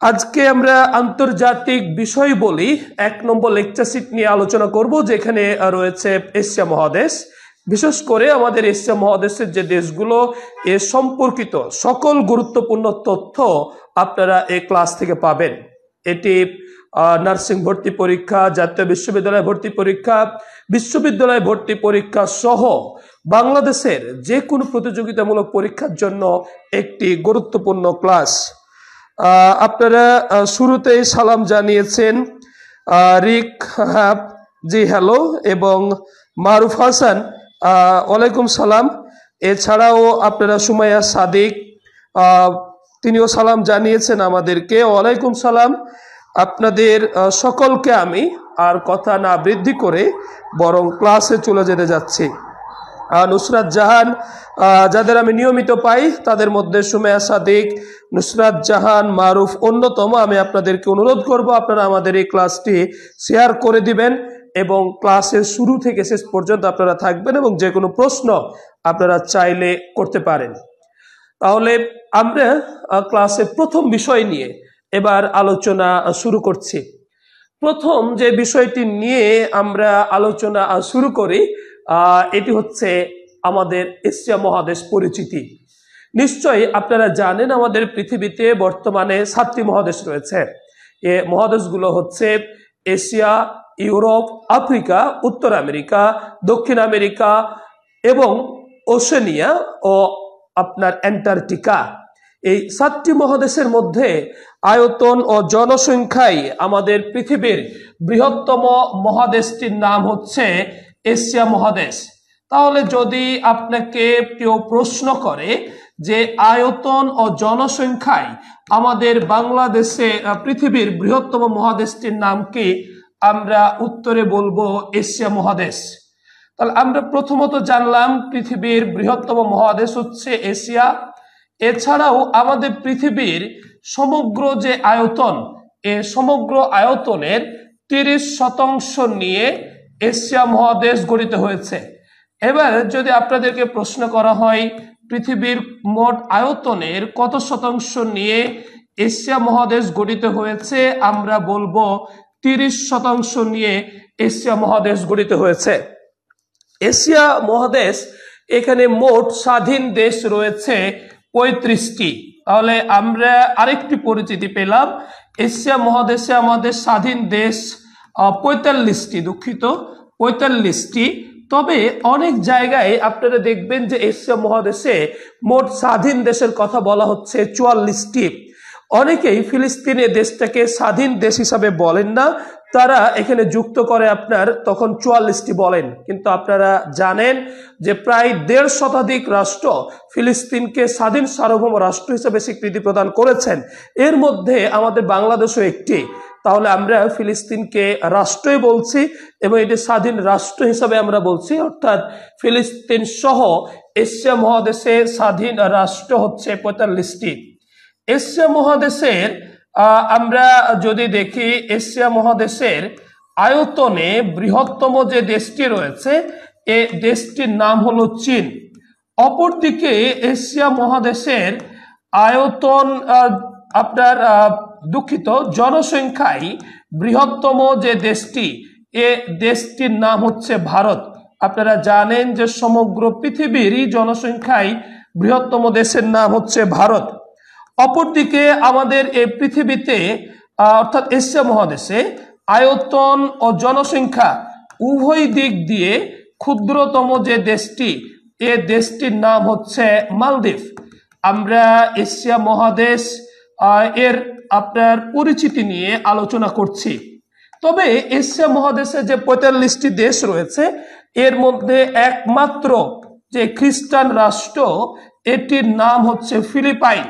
আজকে আমরা আন্তর্জাতিক বিষয় বলি 1 নম্বর লেকচার সিট নিয়ে আলোচনা করব, যেখানে রয়েছে এশিয়া মহাদেশ। বিশেষ করে আমাদের এশিয়া মহাদেশের যে দেশগুলো এ সম্পর্কিত সকল গুরুত্বপূর্ণ তথ্য আপনারা এই ক্লাস থেকে পাবেন। এটি নার্সিং ভর্তি পরীক্ষা, জাতীয় বিশ্ববিদ্যালয় ভর্তি পরীক্ষা, বিশ্ববিদ্যালয় ভর্তি পরীক্ষা সহ বাংলাদেশের যে কোনো প্রতিযোগিতামূলক পরীক্ষার জন্য একটি গুরুত্বপূর্ণ ক্লাস। আপনারা শুরুতেই সালাম জানিয়েছেন রিক জি হ্যালো এবং মারুফ হাসান ওয়ালাইকুম সালাম। এছাড়াও আপনারা সুমাইয়া সাদিক তিনিও সালাম জানিয়েছেন আমাদেরকে, ওয়ালাইকুম সালাম। আপনাদের সকলকে আমি আর কথা না বৃদ্ধি করে বরং ক্লাসে চলে যেতে যাচ্ছি। নুসরাত জাহান, যাদের আমি নিয়মিত পাই তাদের মধ্যে সুমাইয়া সাদিক, নুসরাত জাহান, মারুফ অন্যতম। আমি আপনাদেরকে অনুরোধ করব আপনারা আমাদের এই ক্লাসটি শেয়ার করে দিবেন এবং ক্লাসের শুরু থেকে শেষ পর্যন্ত আপনারা থাকবেন এবং যে কোনো প্রশ্ন আপনারা চাইলে করতে পারেন। তাহলে আমরা ক্লাসের প্রথম বিষয় নিয়ে এবার আলোচনা শুরু করছি। প্রথম যে বিষয়টি নিয়ে আমরা আলোচনা শুরু করি এটি হচ্ছে আমাদের এশিয়া মহাদেশ পরিচিতি। নিশ্চয়ই আপনারা জানেন আমাদের পৃথিবীতে বর্তমানে 7টি মহাদেশ রয়েছে। এ মহাদেশগুলো হচ্ছে এশিয়া, ইউরোপ, আফ্রিকা, উত্তর আমেরিকা, দক্ষিণ আমেরিকা এবং ওশেনিয়া ও আপনার অ্যান্টার্কটিকা। এই 7টি মহাদেশের মধ্যে আয়তন ও জনসংখ্যায় আমাদের পৃথিবীর বৃহত্তম মহাদেশটির নাম হচ্ছে এশিয়া মহাদেশ। তাহলে যদি আপনাকে কেউ প্রশ্ন করে যে আয়তন ও জনসংখ্যায় আমাদের বাংলাদেশে পৃথিবীর বৃহত্তম মহাদেশটির নাম কি, আমরা উত্তরে বলবো এশিয়া মহাদেশ। তাহলে আমরা প্রথমত জানলাম পৃথিবীর বৃহত্তম মহাদেশ হচ্ছে এশিয়া। এছাড়াও আমাদের পৃথিবীর সমগ্র যে আয়তন, এ সমগ্র আয়তনের 30% নিয়ে এশিয়া মহাদেশ গঠিত হয়েছে। এবার যদি আপনাদেরকে প্রশ্ন করা হয় পৃথিবীর মোট আয়তনের কত শতাংশ নিয়ে এশিয়া মহাদেশ গঠিত হয়েছে, আমরা বলবো 30% নিয়ে এশিয়া মহাদেশ গঠিত হয়েছে। এশিয়া মহাদেশ, এখানে মোট স্বাধীন দেশ রয়েছে 35টি। তাহলে আমরা আরেকটি পরিচিতি পেলাম, এশিয়া মহাদেশে আমাদের স্বাধীন দেশ 45টি, দুঃখিত 45টি। তবে অনেক জায়গায় আপনারা দেখবেন যে এশিয়া মহাদেশে মোট স্বাধীন দেশের কথা বলা হচ্ছে 44টি। অনেকেই ফিলিস্তিনের দেশটাকে স্বাধীন দেশ হিসাবে বলেন না, তারা এখানে যুক্ত করে আপনার তখন 44টি বলেন। কিন্তু আপনারা জানেন যে প্রায় 1.5 শতাধিক রাষ্ট্র ফিলিস্তিনকে স্বাধীন সার্বভৌম রাষ্ট্র হিসেবে স্বীকৃতি প্রদান করেছেন। এর মধ্যে আমাদের বাংলাদেশও একটি। তাহলে আমরা ফিলিস্তিনকে রাষ্ট্রই বলছি এবং এটি স্বাধীন রাষ্ট্র হিসাবে আমরা বলছি, অর্থাৎ ফিলিস্তিন সহ এশিয়া মহাদেশে স্বাধীন রাষ্ট্র হচ্ছে 45টি। এশিয়া মহাদেশের আমরা যদি দেখি এশিয়া মহাদেশের আয়তনে বৃহত্তম যে দেশটি রয়েছে এ দেশটির নাম হলো চীন। অপরদিকে এশিয়া মহাদেশের আয়তন আপনার দুঃখিত জনসংখ্যায় বৃহত্তম যে দেশটি, এ দেশটির নাম হচ্ছে ভারত। আপনারা জানেন যে সমগ্র পৃথিবীরই জনসংখ্যায় বৃহত্তম দেশের নাম হচ্ছে ভারত। অপরদিকে আমাদের এই পৃথিবীতে অর্থাৎ এশিয়া মহাদেশে আয়তন ও জনসংখ্যা উভয় দিক দিয়ে ক্ষুদ্রতম যে দেশটি, এ দেশটির নাম হচ্ছে মালদ্বীপ। আমরা এশিয়া মহাদেশ এর আপনার পরিচিতি নিয়ে আলোচনা করছি। তবে এশিয়া মহাদেশে যে 45টি দেশ রয়েছে এর মধ্যে একমাত্র যে খ্রিস্টান রাষ্ট্র, এটির নাম হচ্ছে ফিলিপাইন।